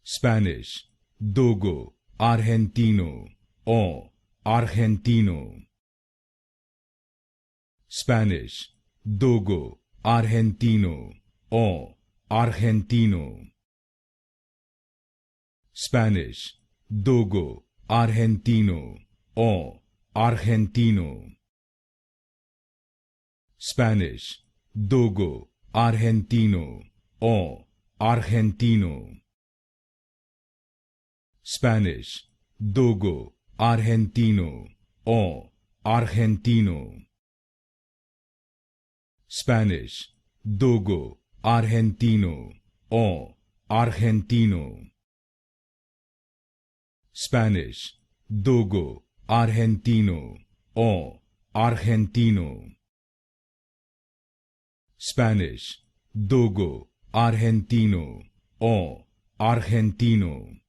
Spanish, Dogo Argentino o Argentino. Spanish, Dogo Argentino o Argentino. Spanish, Dogo Argentino o Argentino. Spanish, Dogo Argentino o Argentino. Spanish, Dogo Argentino o Argentino. Spanish, Dogo Argentino o Argentino. Spanish, Dogo Argentino o Argentino. Spanish, Dogo Argentino o Argentino.